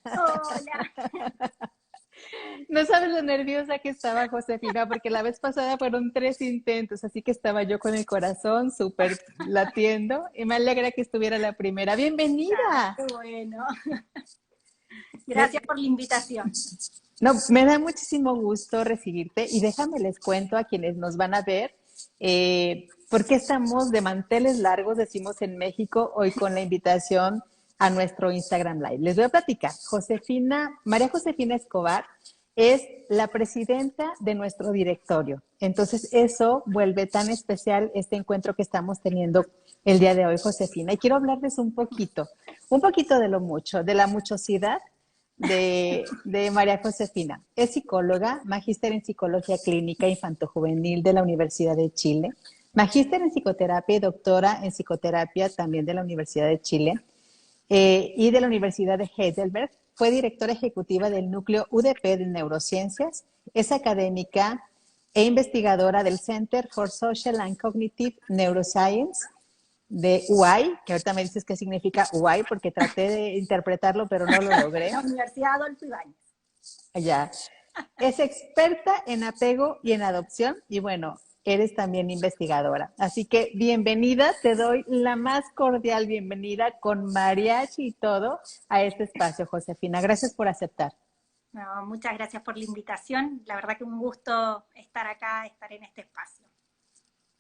Hola. No sabes lo nerviosa que estaba Josefina, porque la vez pasada fueron 3 intentos, así que estaba yo con el corazón súper latiendo y me alegra que estuviera la primera. Ah, ¡Bienvenida! qué bueno. Me- Gracias por la invitación. no, me da muchísimo gusto recibirte y déjame les cuento a quienes nos van a ver por qué estamos de manteles largos, decimos en México, hoy con la invitación a nuestro Instagram Live. Les voy a platicar. María Josefina Escobar es la presidenta de nuestro directorio. Entonces, eso vuelve tan especial este encuentro que estamos teniendo el día de hoy, Josefina. Y quiero hablarles un poquito de lo mucho, de la muchosidad de María Josefina. Es psicóloga, magíster en psicología clínica infantojuvenil de la Universidad de Chile, magíster en psicoterapia y doctora en psicoterapia también de la Universidad de Chile y de la Universidad de Heidelberg. Fue directora ejecutiva del núcleo UDP de Neurociencias. Es académica e investigadora del Center for Social and Cognitive Neuroscience de UAI, que ahorita me dices qué significa UAI, porque traté de interpretarlo, pero no lo logré. La Universidad Adolfo Ibáñez. Ya. Es experta en apego y en adopción, y bueno, eres también investigadora. Así que bienvenida, te doy la más cordial bienvenida con mariachi y todo a este espacio, Josefina. Gracias por aceptar. No, muchas gracias por la invitación. La verdad que un gusto estar acá, estar en este espacio.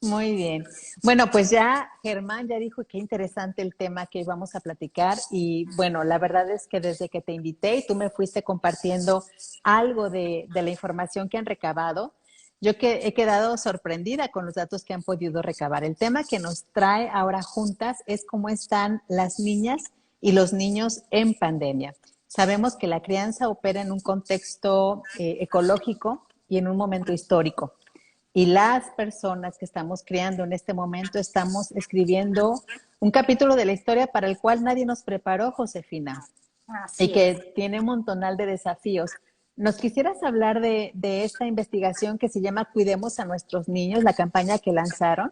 Muy bien. Bueno, pues ya Germán ya dijo qué interesante el tema que vamos a platicar y bueno, la verdad es que desde que te invité y tú me fuiste compartiendo algo de la información que han recabado, yo que he quedado sorprendida con los datos que han podido recabar. El tema que nos trae ahora juntas es cómo están las niñas y los niños en pandemia. Sabemos que la crianza opera en un contexto ecológico y en un momento histórico. Y las personas que estamos creando en este momento estamos escribiendo un capítulo de la historia para el cual nadie nos preparó, Josefina, y Así es. que tiene un montonal de desafíos. ¿Nos quisieras hablar de esta investigación que se llama Cuidemos a nuestros niños, la campaña que lanzaron?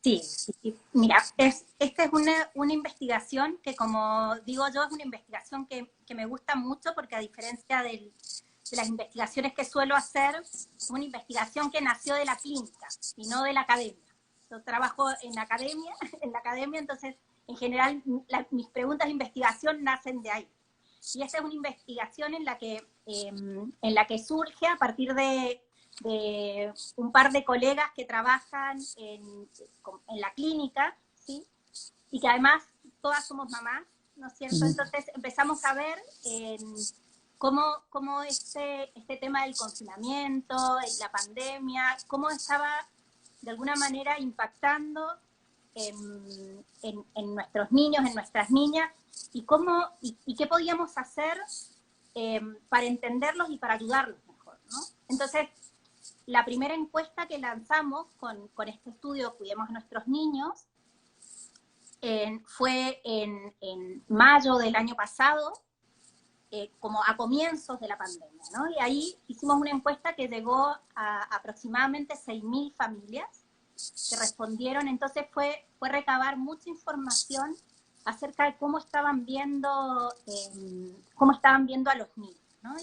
Sí, sí. Mira, esta es una investigación que, como digo yo, es una investigación que me gusta mucho porque a diferencia de las investigaciones que suelo hacer, es una investigación que nació de la clínica y no de la academia. Yo trabajo en la academia, entonces, en general, mis preguntas de investigación nacen de ahí. Y esta es una investigación en la que surge a partir de un par de colegas que trabajan en la clínica, ¿sí? Y que además todas somos mamás, ¿no es cierto? Entonces empezamos a ver cómo este tema del confinamiento, la pandemia, cómo estaba de alguna manera impactando en nuestros niños, en nuestras niñas, y qué podíamos hacer para entenderlos y para ayudarlos mejor, ¿no? Entonces, la primera encuesta que lanzamos con este estudio Cuidemos a nuestros niños fue en mayo del año pasado, como a comienzos de la pandemia, ¿no? Y ahí hicimos una encuesta que llegó a aproximadamente 6.000 familias que respondieron. Entonces fue recabar mucha información acerca de cómo estaban viendo a los niños, ¿no?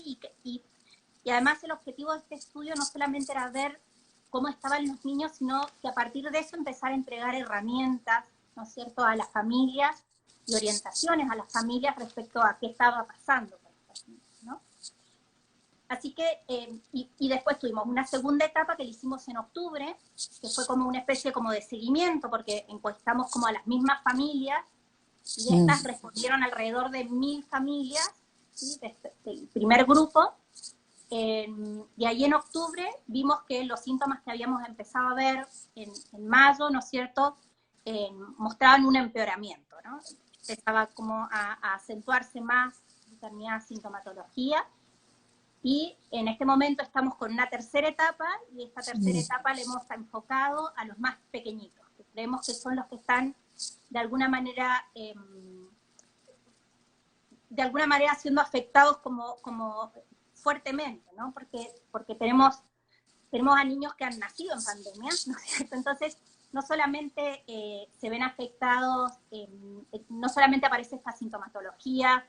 Y además el objetivo de este estudio no solamente era ver cómo estaban los niños, sino que a partir de eso empezar a entregar herramientas, ¿no es cierto?, a las familias y orientaciones a las familias respecto a qué estaba pasando con estos niños, ¿no? Así que, y después tuvimos una segunda etapa que la hicimos en octubre, que fue como una especie como de seguimiento, porque encuestamos como a las mismas familias, y estas respondieron alrededor de 1.000 familias, ¿sí?, del primer grupo. Y ahí en octubre vimos que los síntomas que habíamos empezado a ver en mayo, ¿no es cierto?, mostraban un empeoramiento, ¿no? Empezaba como a acentuarse más determinada sintomatología. Y en este momento estamos con una tercera etapa, y esta tercera etapa le hemos enfocado a los más pequeñitos, que creemos que son los que están de alguna manera siendo afectados como fuertemente, ¿no? Porque tenemos a niños que han nacido en pandemia, ¿no es cierto? Entonces, no solamente se ven afectados, no solamente aparece esta sintomatología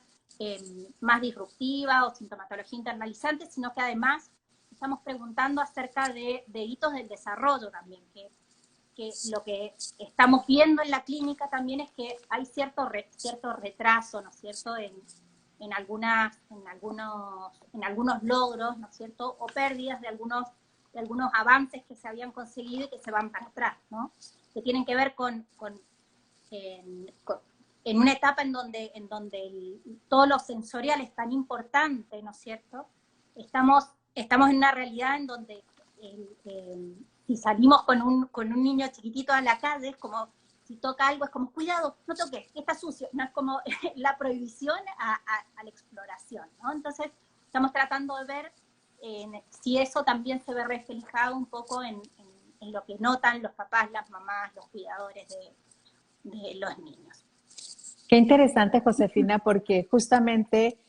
más disruptiva o sintomatología internalizante, sino que además estamos preguntando acerca de hitos del desarrollo también, que lo que estamos viendo en la clínica también es que hay cierto retraso, ¿no es cierto?, en algunos logros, ¿no es cierto?, o pérdidas de algunos avances que se habían conseguido y que se van para atrás, ¿no?, que tienen que ver en una etapa en donde todo lo sensorial es tan importante, ¿no es cierto? Estamos en una realidad en donde si salimos con un niño chiquitito a la calle, es como, si toca algo, es como, cuidado, no toques, está sucio, no es como la prohibición a la exploración, ¿no? Entonces, estamos tratando de ver si eso también se ve reflejado un poco en lo que notan los papás, las mamás, los cuidadores de los niños. Qué interesante, Josefina, porque justamente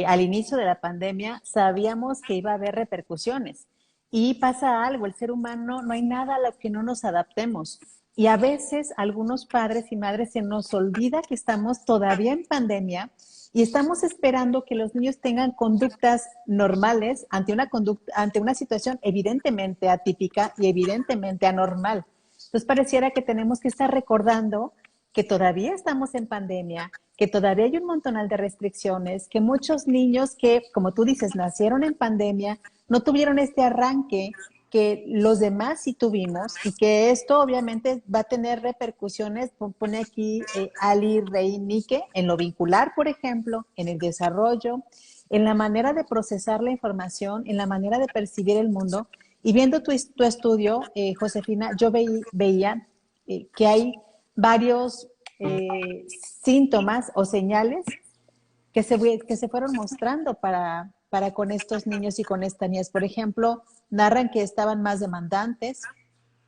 al inicio de la pandemia sabíamos que iba a haber repercusiones y pasa algo, el ser humano no hay nada a lo que no nos adaptemos y a veces algunos padres y madres se nos olvida que estamos todavía en pandemia y estamos esperando que los niños tengan conductas normales ante una situación evidentemente atípica y evidentemente anormal. Entonces pareciera que tenemos que estar recordando que todavía estamos en pandemia, que todavía hay un montonal de restricciones, que muchos niños que, como tú dices, nacieron en pandemia, no tuvieron este arranque que los demás sí tuvimos y que esto obviamente va a tener repercusiones, pone aquí Ali Rey Nike, en lo vincular, por ejemplo, en el desarrollo, en la manera de procesar la información, en la manera de percibir el mundo. Y viendo tu estudio, Josefina, yo veía que hay varios síntomas o señales que se fueron mostrando para con estos niños y con estas niñas. Por ejemplo, narran que estaban más demandantes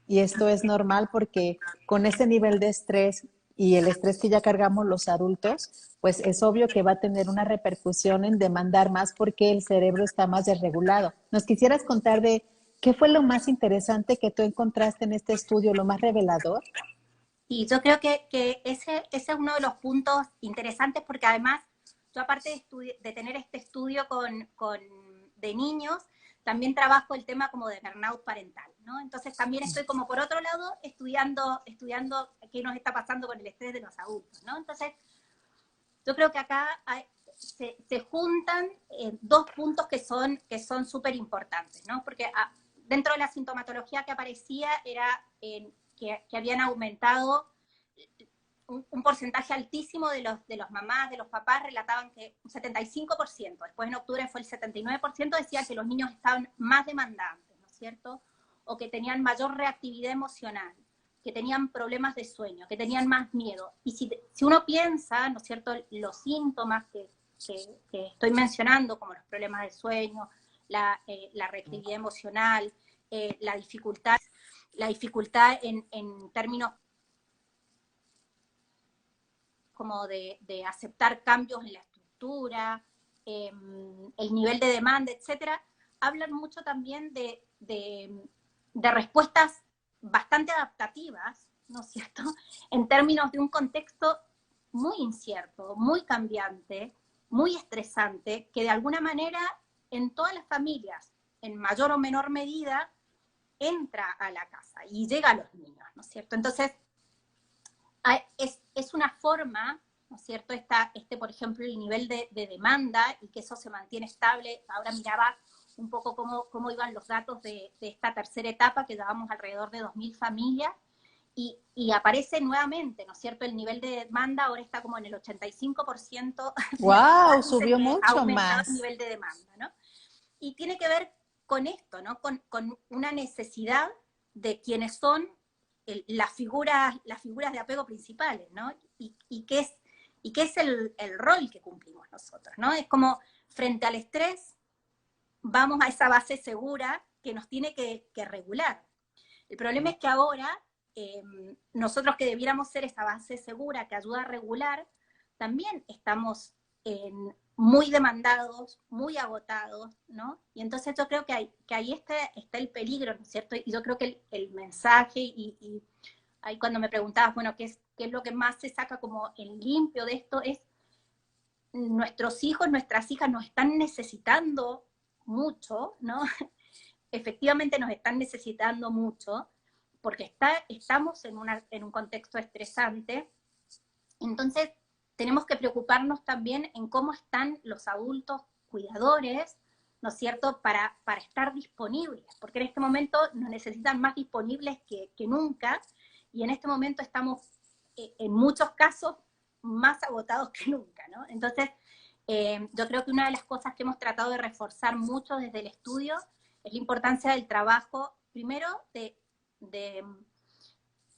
y esto es normal porque con ese nivel de estrés y el estrés que ya cargamos los adultos, pues es obvio que va a tener una repercusión en demandar más porque el cerebro está más desregulado. ¿Nos quisieras contar de qué fue lo más interesante que tú encontraste en este estudio, lo más revelador? Y yo creo que ese es uno de los puntos interesantes porque además, yo aparte de tener este estudio de niños, también trabajo el tema como de burnout parental, ¿no? Entonces también estoy como por otro lado estudiando qué nos está pasando con el estrés de los adultos, ¿no? Entonces, yo creo que acá se juntan dos puntos que son súper importantes, ¿no? Porque dentro de la sintomatología que aparecía era que habían aumentado un porcentaje altísimo de los mamás, de los papás, relataban que un 75%, después en octubre fue el 79%, decía que los niños estaban más demandantes, ¿no es cierto? O que tenían mayor reactividad emocional, que tenían problemas de sueño, que tenían más miedo. Y si uno piensa, ¿no es cierto?, los síntomas que estoy mencionando, como los problemas de sueño, la reactividad emocional, la dificultad en términos como de aceptar cambios en la estructura, el nivel de demanda, etcétera, hablan mucho también de respuestas bastante adaptativas, ¿no es cierto?, en términos de un contexto muy incierto, muy cambiante, muy estresante, que de alguna manera en todas las familias, en mayor o menor medida, entra a la casa y llega a los niños, ¿no es cierto? Entonces, es una forma, ¿no es cierto? Por ejemplo, el nivel de demanda y que eso se mantiene estable. Ahora miraba un poco cómo iban los datos de esta tercera etapa, que llevamos alrededor de 2.000 familias, y aparece nuevamente, ¿no es cierto? El nivel de demanda ahora está como en el 85%. ¡Wow! Subió Que ha mucho aumentado el más. nivel de demanda, ¿no? Y tiene que ver con esto, ¿no? Con una necesidad de quienes son las figuras de apego principales, ¿no? Y qué es el rol que cumplimos nosotros, ¿no? Es como, frente al estrés, vamos a esa base segura que nos tiene que regular. El problema es que ahora, nosotros que debiéramos ser esa base segura que ayuda a regular, también estamos muy demandados, muy agotados, ¿no? Y entonces yo creo que ahí está el peligro, ¿no es cierto? Y yo creo que el mensaje, y ahí cuando me preguntabas, bueno, ¿qué es lo que más se saca como en limpio de esto? Es nuestros hijos, nuestras hijas nos están necesitando mucho, ¿no? Efectivamente nos están necesitando mucho, porque estamos en un contexto estresante. Entonces tenemos que preocuparnos también en cómo están los adultos cuidadores, ¿no es cierto?, para estar disponibles, porque en este momento nos necesitan más disponibles que nunca, y en este momento estamos, en muchos casos, más agotados que nunca, ¿no? Entonces, yo creo que una de las cosas que hemos tratado de reforzar mucho desde el estudio es la importancia del trabajo, primero, de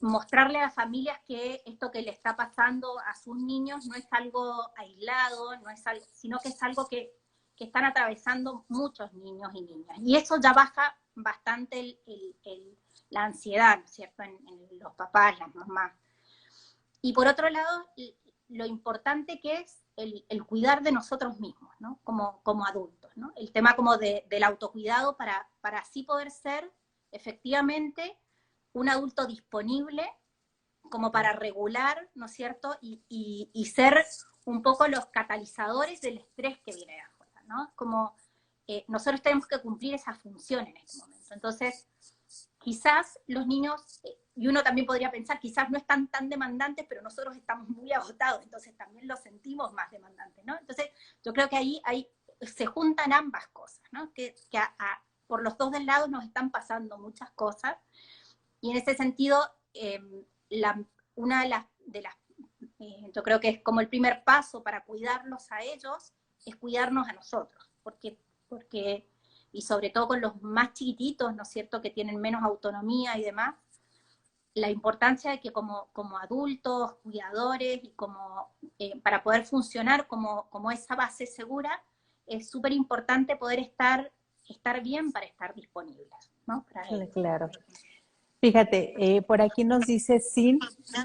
mostrarle a las familias que esto que le está pasando a sus niños no es algo aislado, no es algo, sino que es algo que están atravesando muchos niños y niñas. Y eso ya baja bastante la ansiedad, ¿no es cierto?, en los papás, las mamás. Y por otro lado, lo importante que es el cuidar de nosotros mismos, ¿no?, como adultos, ¿no? El tema como del autocuidado para así poder ser efectivamente un adulto disponible como para regular, ¿no es cierto?, y ser un poco los catalizadores del estrés que viene de afuera, ¿no? Como nosotros tenemos que cumplir esa función en este momento. Entonces, quizás los niños, y uno también podría pensar, quizás no están tan demandantes, pero nosotros estamos muy agotados, entonces también los sentimos más demandantes, ¿no? Entonces, yo creo que ahí se juntan ambas cosas, ¿no? Que por los dos del lado nos están pasando muchas cosas, y en ese sentido, una de las yo creo que es como el primer paso para cuidarlos a ellos, es cuidarnos a nosotros, porque y sobre todo con los más chiquititos, ¿no es cierto?, que tienen menos autonomía y demás, la importancia de que como adultos, cuidadores, y para poder funcionar como esa base segura, es súper importante poder estar bien para estar disponibles, ¿no? Claro. Fíjate, por aquí nos dice Sin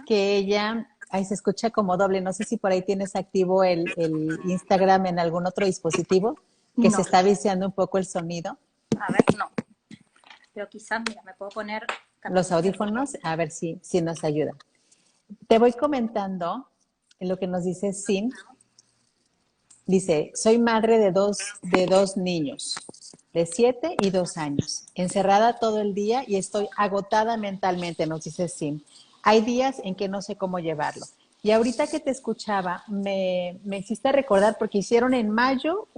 que ella, ahí se escucha como doble, no sé si por ahí tienes activo el Instagram en algún otro dispositivo, que No. se está viciando un poco el sonido. A ver, no. Pero quizás, mira, me puedo poner los audífonos, a ver si nos ayuda. Te voy comentando en lo que nos dice Sin. Dice, soy madre de dos niños, de 7 y 2 años, encerrada todo el día y estoy agotada mentalmente, nos dice Sin. Hay días en que no sé cómo llevarlo. Y ahorita que te escuchaba, me hiciste recordar, porque hicieron en mayo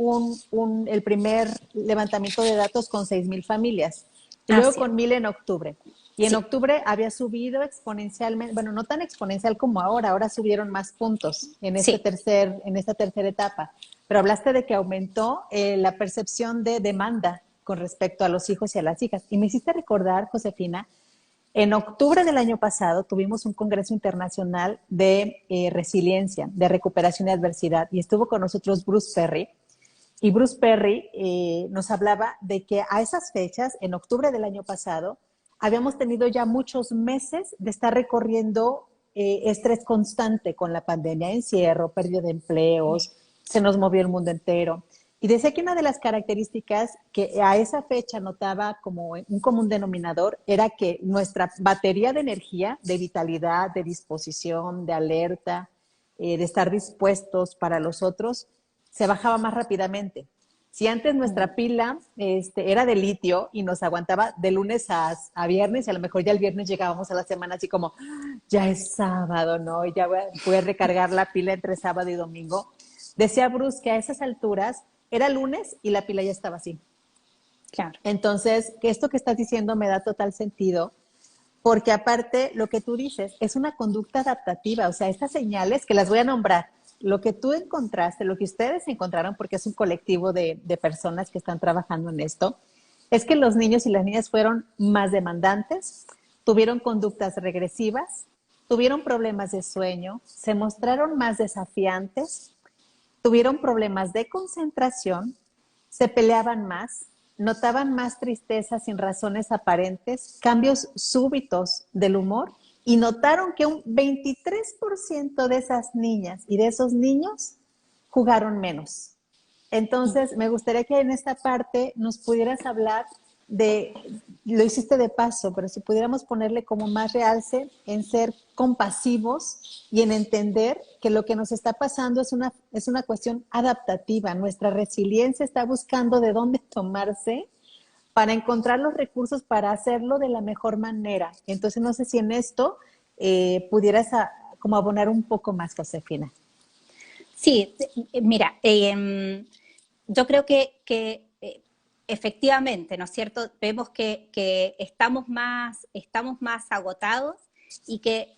el primer levantamiento de datos con 6,000 familias, y luego con 1,000 en octubre. Y en octubre había subido exponencialmente, bueno, no tan exponencial como ahora subieron más puntos en esta tercera etapa. Pero hablaste de que aumentó la percepción de demanda con respecto a los hijos y a las hijas. Y me hiciste recordar, Josefina, en octubre del año pasado tuvimos un congreso internacional de resiliencia, de recuperación y adversidad, y estuvo con nosotros Bruce Perry. Y Bruce Perry nos hablaba de que a esas fechas, en octubre del año pasado, habíamos tenido ya muchos meses de estar recorriendo estrés constante con la pandemia, encierro, pérdida de empleos, se nos movió el mundo entero. Y decía que una de las características que a esa fecha notaba como un común denominador era que nuestra batería de energía, de vitalidad, de disposición, de alerta, de estar dispuestos para los otros, se bajaba más rápidamente. Si antes nuestra pila era de litio y nos aguantaba de lunes a viernes, y a lo mejor ya el viernes llegábamos a la semana así como, ya es sábado, ¿no? Y ya voy a recargar la pila entre sábado y domingo. Decía Bruce que a esas alturas era lunes y la pila ya estaba así. Claro. Entonces, que esto que estás diciendo me da total sentido, porque aparte lo que tú dices es una conducta adaptativa, o sea, estas señales que las voy a nombrar, lo que tú encontraste, lo que ustedes encontraron, porque es un colectivo de personas que están trabajando en esto, es que los niños y las niñas fueron más demandantes, tuvieron conductas regresivas, tuvieron problemas de sueño, se mostraron más desafiantes, tuvieron problemas de concentración, se peleaban más, notaban más tristeza sin razones aparentes, cambios súbitos del humor, y notaron que un 23% de esas niñas y de esos niños jugaron menos. Entonces, me gustaría que en esta parte nos pudieras hablar lo hiciste de paso, pero si pudiéramos ponerle como más realce en ser compasivos y en entender que lo que nos está pasando es una cuestión adaptativa. Nuestra resiliencia está buscando de dónde tomarse para encontrar los recursos para hacerlo de la mejor manera. Entonces, no sé si en esto pudieras como abonar un poco más, Josefina. Sí, mira, yo creo que efectivamente, ¿no es cierto? Vemos que estamos más agotados y que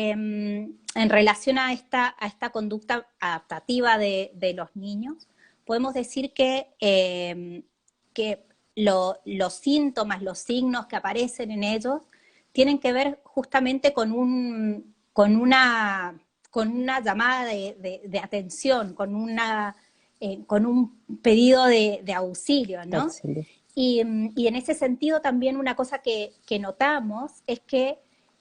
en relación a esta conducta adaptativa de los niños, podemos decir que los síntomas, los signos que aparecen en ellos, tienen que ver justamente con una llamada de atención, con un pedido de auxilio, ¿no? Auxilio. Y en ese sentido también una cosa que notamos es que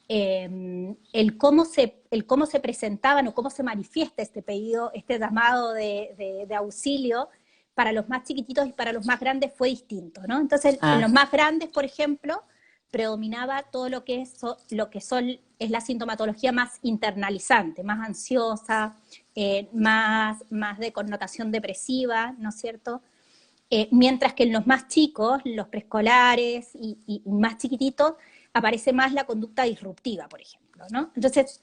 el cómo se presentaban o cómo se manifiesta este pedido, este llamado de auxilio para los más chiquititos y para los más grandes fue distinto, ¿no? Entonces, en los Ah, más grandes, por ejemplo, predominaba todo es la sintomatología más internalizante, más ansiosa, más de connotación depresiva, ¿no es cierto? Mientras que en los más chicos, los preescolares y más chiquititos, aparece más la conducta disruptiva, por ejemplo, ¿no? Entonces,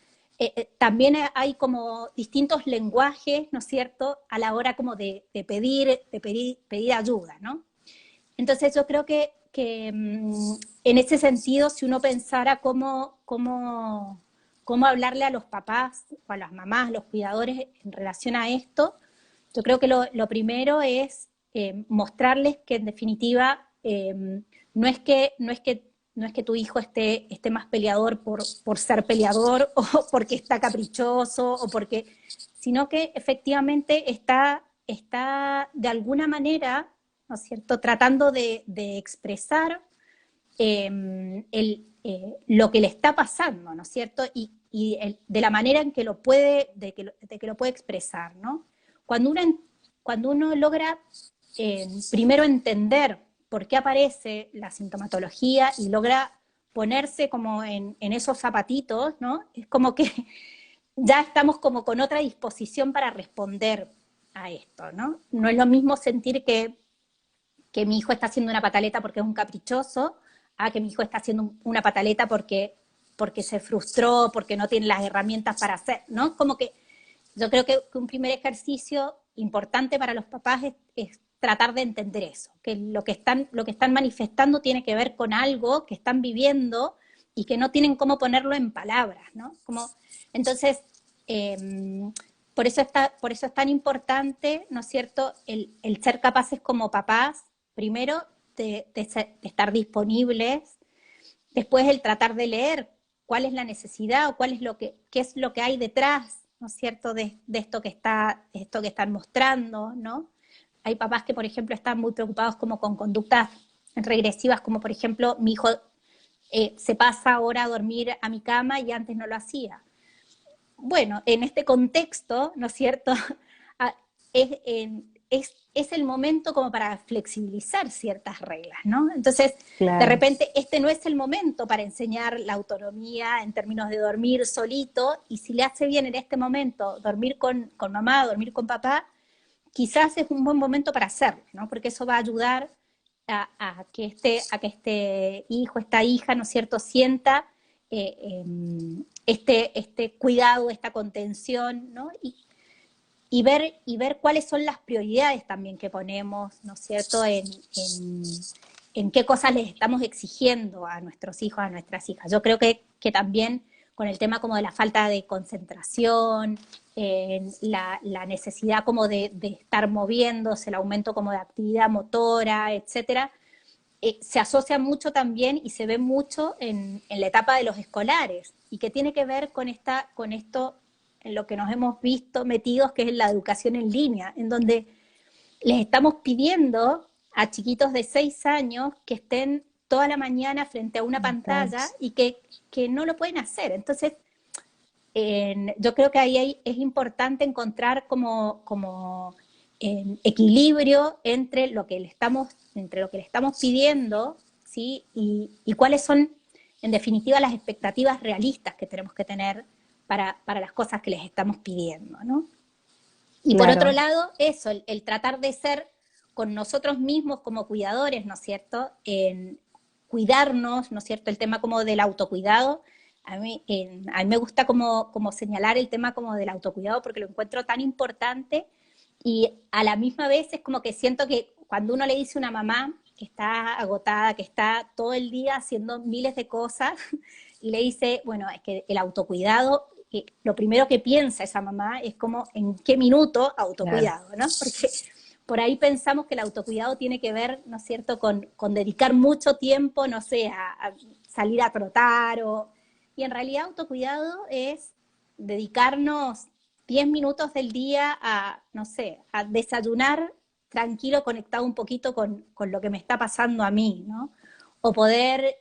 también hay como distintos lenguajes, ¿no es cierto?, a la hora como pedir ayuda, ¿no? Entonces yo creo que en ese sentido, si uno pensara cómo hablarle a los papás o a las mamás, los cuidadores en relación a esto, yo creo que lo primero es mostrarles que en definitiva no es que tu hijo esté más peleador por ser peleador o porque está caprichoso o porque, sino que efectivamente está de alguna manera, ¿no es cierto?, tratando de expresar lo que le está pasando, ¿no es cierto? De la manera en que lo puede, de que lo puede expresar, ¿no? Cuando uno, cuando uno logra primero entender por qué aparece la sintomatología y logra ponerse como en esos zapatitos, ¿no? Es como que ya estamos como con otra disposición para responder a esto, ¿no? No es lo mismo sentir que mi hijo está haciendo una pataleta porque es un caprichoso, a que mi hijo está haciendo una pataleta porque se frustró, porque no tiene las herramientas para hacer, ¿no? Como que yo creo que un primer ejercicio importante para los papás es tratar de entender eso, que lo que están manifestando tiene que ver con algo que están viviendo y que no tienen cómo ponerlo en palabras, ¿no? Como, entonces, por eso es tan importante, ¿no es cierto?, el ser capaces como papás, primero, de estar disponibles, después el tratar de leer cuál es la necesidad o qué es lo que hay detrás, ¿no es cierto?, de esto que están mostrando, ¿no? Hay papás que, por ejemplo, están muy preocupados como con conductas regresivas, como por ejemplo, mi hijo se pasa ahora a dormir a mi cama y antes no lo hacía. Bueno, en este contexto, ¿no es cierto? es, es el momento como para flexibilizar ciertas reglas, ¿no? Entonces, de claro. repente, este no es el momento para enseñar la autonomía en términos de dormir solito, y si le hace bien en este momento dormir con mamá, dormir con papá, quizás es un buen momento para hacerlo, ¿no? Porque eso va a ayudar a que este hijo, esta hija, ¿no es cierto?, sienta este cuidado, esta contención, ¿no? Y ver cuáles son las prioridades también que ponemos, ¿no es cierto?, en qué cosas les estamos exigiendo a nuestros hijos, a nuestras hijas. Yo creo que también con el tema como de la falta de concentración, la necesidad como de estar moviéndose, el aumento como de actividad motora, etcétera, se asocia mucho también y se ve mucho en la etapa de los escolares y que tiene que ver con esto en lo que nos hemos visto metidos, que es la educación en línea, en donde les estamos pidiendo a chiquitos de 6 años que estén toda la mañana frente a una pantalla y que no lo pueden hacer. Entonces, yo creo que es importante encontrar como equilibrio entre lo que le estamos pidiendo, ¿sí? Y cuáles son, en definitiva, las expectativas realistas que tenemos que tener para las cosas que les estamos pidiendo, ¿no? Y por otro Claro, lado, eso, el tratar de ser con nosotros mismos como cuidadores, ¿no es cierto? En cuidarnos, ¿no es cierto? El tema como del autocuidado. A mí me gusta como señalar el tema como del autocuidado porque lo encuentro tan importante y a la misma vez es como que siento que cuando uno le dice a una mamá que está agotada, que está todo el día haciendo miles de cosas, y le dice, bueno, es que el autocuidado, lo primero que piensa esa mamá es como en qué minuto claro. autocuidado, ¿no? Porque por ahí pensamos que el autocuidado tiene que ver, ¿no es cierto?, con dedicar mucho tiempo, no sé, a salir a trotar y en realidad autocuidado es dedicarnos 10 minutos del día a, no sé, a desayunar tranquilo, conectado un poquito con lo que me está pasando a mí, ¿no? O poder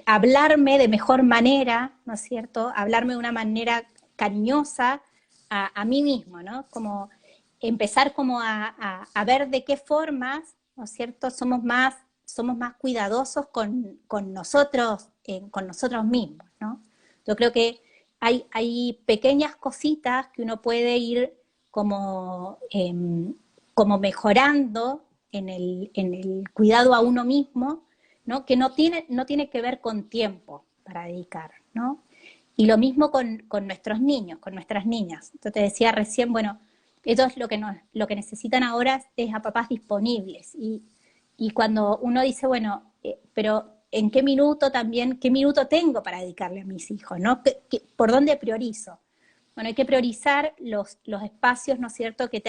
hablarme de mejor manera, ¿no es cierto? Hablarme de una manera cariñosa a mí mismo, ¿no? Como empezar como a ver de qué formas, ¿no es cierto? Somos más cuidadosos con nosotros mismos, ¿no? Yo creo que hay pequeñas cositas que uno puede ir como, como mejorando en el cuidado a uno mismo, ¿no? Que no tiene que ver con tiempo para dedicar, ¿no? Y lo mismo con nuestros niños, con nuestras niñas. Yo te decía recién, bueno, ellos lo que necesitan ahora es a papás disponibles. Y cuando uno dice, bueno, pero ¿en qué minuto también, qué minuto tengo para dedicarle a mis hijos, ¿no? ¿Por dónde priorizo? Bueno, hay que priorizar los espacios, ¿no es cierto?, que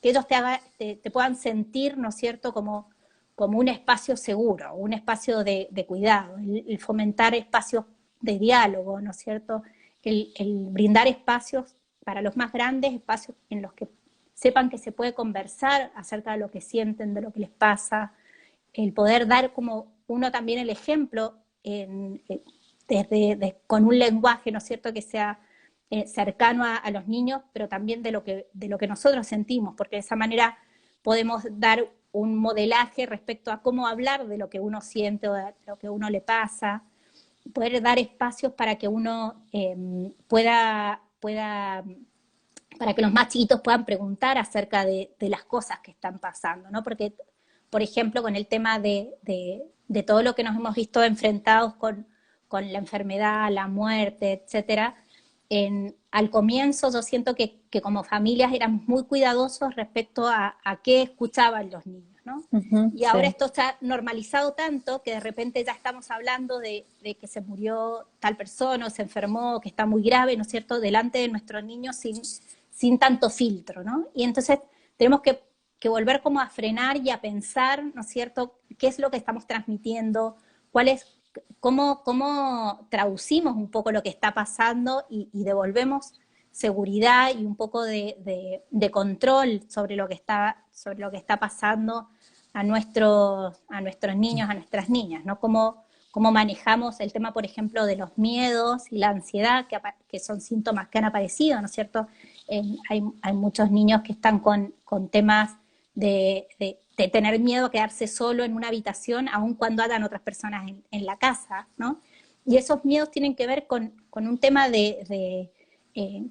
ellos te puedan sentir, ¿no es cierto?, como un espacio seguro, un espacio de cuidado, el fomentar espacios de diálogo, ¿no es cierto?, el brindar espacios para los más grandes, espacios en los que sepan que se puede conversar acerca de lo que sienten, de lo que les pasa, el poder dar como uno también el ejemplo con un lenguaje, ¿no es cierto?, que sea cercano a los niños, pero también de lo que nosotros sentimos, porque de esa manera podemos dar un modelaje respecto a cómo hablar de lo que uno siente o de lo que a uno le pasa, poder dar espacios para que uno para que los más chiquitos puedan preguntar acerca de las cosas que están pasando, ¿no? Porque, por ejemplo, con el tema de todo lo que nos hemos visto enfrentados con la enfermedad, la muerte, etcétera, al comienzo yo siento que como familias éramos muy cuidadosos respecto a qué escuchaban los niños, ¿no? Ujú, Y ahora sí. esto está normalizado tanto que de repente ya estamos hablando de que se murió tal persona o se enfermó, que está muy grave, ¿no es cierto?, delante de nuestros niños sin tanto filtro, ¿no? Y entonces tenemos que volver como a frenar y a pensar, ¿no es cierto?, qué es lo que estamos transmitiendo, cuál es, cómo traducimos un poco lo que está pasando y devolvemos seguridad y un poco de control sobre lo que está pasando a nuestros niños, a nuestras niñas, ¿no? Cómo manejamos el tema, por ejemplo, de los miedos y la ansiedad, que son síntomas que han aparecido, ¿no es cierto? Hay muchos niños que están con temas de tener miedo a quedarse solo en una habitación, aun cuando hayan otras personas en la casa, ¿no? Y esos miedos tienen que ver con un tema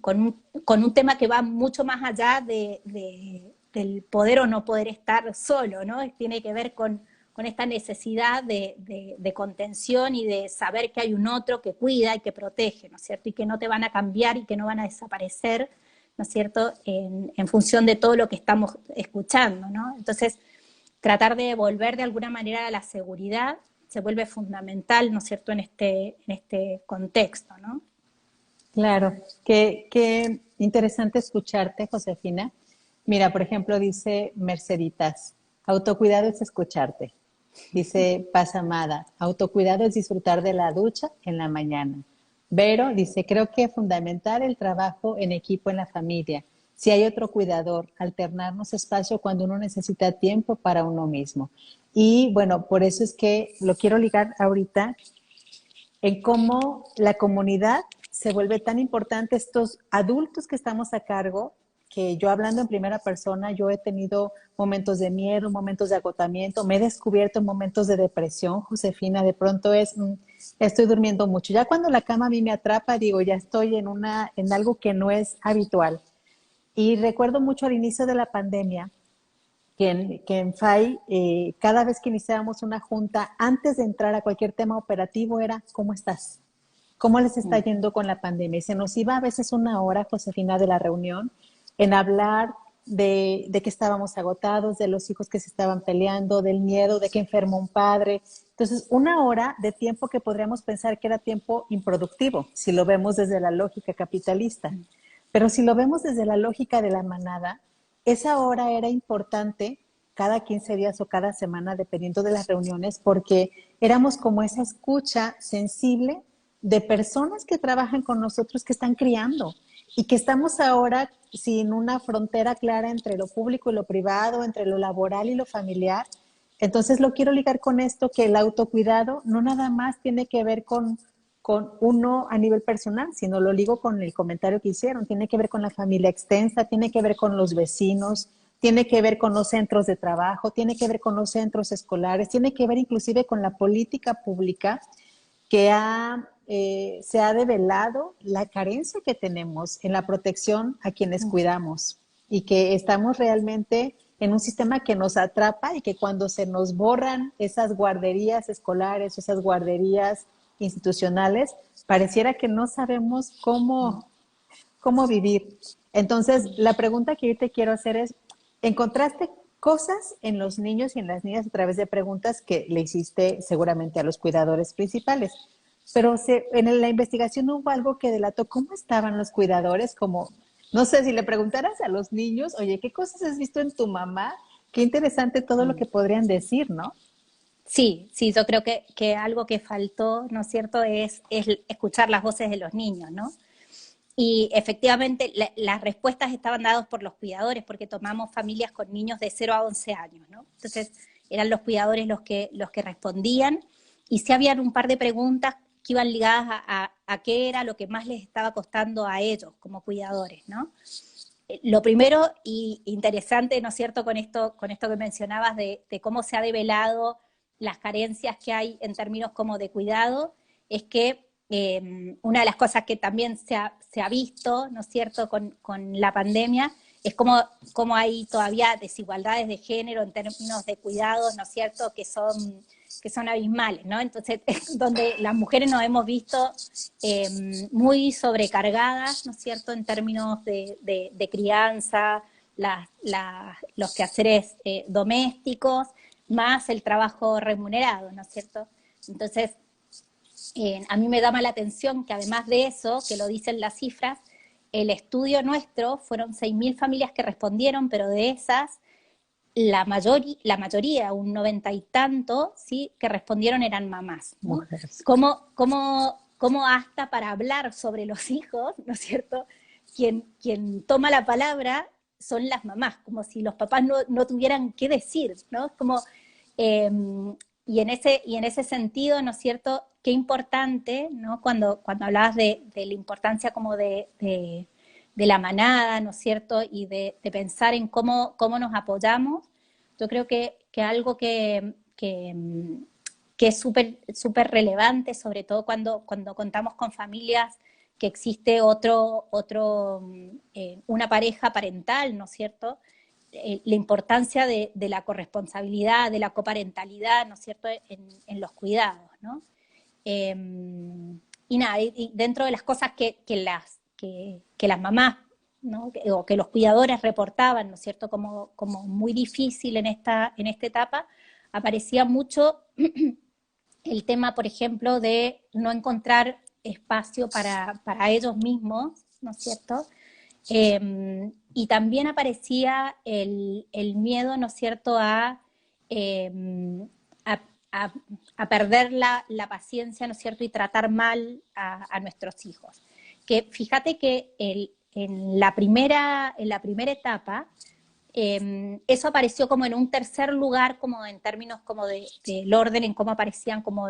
con un tema que va mucho más allá del poder o no poder estar solo, ¿no? Tiene que ver con esta necesidad de contención y de saber que hay un otro que cuida y que protege, ¿no es cierto? Y que no te van a cambiar y que no van a desaparecer, ¿no es cierto?, en función de todo lo que estamos escuchando, ¿no? Entonces, tratar de volver de alguna manera a la seguridad se vuelve fundamental, ¿no es cierto?, en este contexto, ¿no? Claro, qué interesante escucharte, Josefina. Mira, por ejemplo, dice Merceditas, autocuidado es escucharte. Dice Paz Amada, autocuidado es disfrutar de la ducha en la mañana. Vero dice, creo que es fundamental el trabajo en equipo en la familia. Si hay otro cuidador, alternarnos espacio cuando uno necesita tiempo para uno mismo. Y bueno, por eso es que lo quiero ligar ahorita en cómo la comunidad se vuelve tan importante estos adultos que estamos a cargo, que yo hablando en primera persona, yo he tenido momentos de miedo, momentos de agotamiento, me he descubierto en momentos de depresión, Josefina, de pronto estoy durmiendo mucho. Ya cuando la cama a mí me atrapa, digo, ya estoy en algo que no es habitual. Y recuerdo mucho al inicio de la pandemia, que en FAI, cada vez que iniciábamos una junta, antes de entrar a cualquier tema operativo, era, ¿cómo estás? ¿Cómo les está yendo con la pandemia? Y se nos iba a veces una hora, Josefina, de la reunión en hablar de que estábamos agotados, de los hijos que se estaban peleando, del miedo, de que enfermó un padre. Entonces, una hora de tiempo que podríamos pensar que era tiempo improductivo, si lo vemos desde la lógica capitalista. Pero si lo vemos desde la lógica de la manada, esa hora era importante cada 15 días o cada semana, dependiendo de las reuniones, porque éramos como esa escucha sensible de personas que trabajan con nosotros, que están criando y que estamos ahora sin una frontera clara entre lo público y lo privado, entre lo laboral y lo familiar. Entonces lo quiero ligar con esto, que el autocuidado no nada más tiene que ver con uno a nivel personal, sino lo ligo con el comentario que hicieron, tiene que ver con la familia extensa, tiene que ver con los vecinos, tiene que ver con los centros de trabajo, tiene que ver con los centros escolares, tiene que ver inclusive con la política pública que se ha develado la carencia que tenemos en la protección a quienes cuidamos y que estamos realmente en un sistema que nos atrapa y que cuando se nos borran esas guarderías escolares, esas guarderías institucionales, pareciera que no sabemos cómo vivir. Entonces, la pregunta que yo te quiero hacer es, ¿encontraste cosas en los niños y en las niñas a través de preguntas que le hiciste seguramente a los cuidadores principales? Pero en la investigación hubo algo que delató cómo estaban los cuidadores, como, no sé, si le preguntaras a los niños, oye, ¿qué cosas has visto en tu mamá? Qué interesante todo lo que podrían decir, ¿no? Sí, sí, yo creo que algo que faltó, ¿no es cierto?, es escuchar las voces de los niños, ¿no? Y efectivamente las respuestas estaban dadas por los cuidadores, porque tomamos familias con niños de 0 a 11 años, ¿no? Entonces eran los cuidadores los que respondían, y sí habían un par de preguntas que iban ligadas a qué era lo que más les estaba costando a ellos como cuidadores, ¿no? Lo primero y interesante, ¿no es cierto?, con esto que mencionabas de cómo se ha develado las carencias que hay en términos como de cuidado, es que una de las cosas que también se ha visto, ¿no es cierto?, con la pandemia, es cómo hay todavía desigualdades de género en términos de cuidados, ¿no es cierto?, que son abismales, ¿no? Entonces, donde las mujeres nos hemos visto muy sobrecargadas, ¿no es cierto?, en términos de crianza, los quehaceres domésticos, más el trabajo remunerado, ¿no es cierto? Entonces, a mí me llama la atención que además de eso, que lo dicen las cifras, el estudio nuestro fueron 6.000 familias que respondieron, pero de esas, la mayoría, un 90 y tanto, ¿sí?, que respondieron eran mamás, ¿no? Mujeres. Como hasta para hablar sobre los hijos, ¿no es cierto?, quien toma la palabra son las mamás, como si los papás no tuvieran qué decir, ¿no? Es como, eh, y en ese sentido, ¿no es cierto?, qué importante, ¿no?, cuando hablabas de la importancia como de la manada, ¿no es cierto?, y de pensar en cómo nos apoyamos. Yo creo que algo que es súper relevante, sobre todo cuando contamos con familias que existe una pareja parental, ¿no es cierto?, la importancia de la corresponsabilidad, de la coparentalidad, ¿no es cierto?, en los cuidados, ¿no? Eh, y nada, y dentro de las cosas que las mamás, ¿no?, o que los cuidadores reportaban, ¿no es cierto?, como muy difícil en esta etapa, aparecía mucho el tema, por ejemplo, de no encontrar espacio para ellos mismos, ¿no es cierto? Y también aparecía el miedo, ¿no es cierto?, eh, a, a perder la paciencia, ¿no es cierto?, y tratar mal a nuestros hijos. Que fíjate que en la primera etapa, eso apareció como en un tercer lugar, como en términos como del orden en cómo aparecían como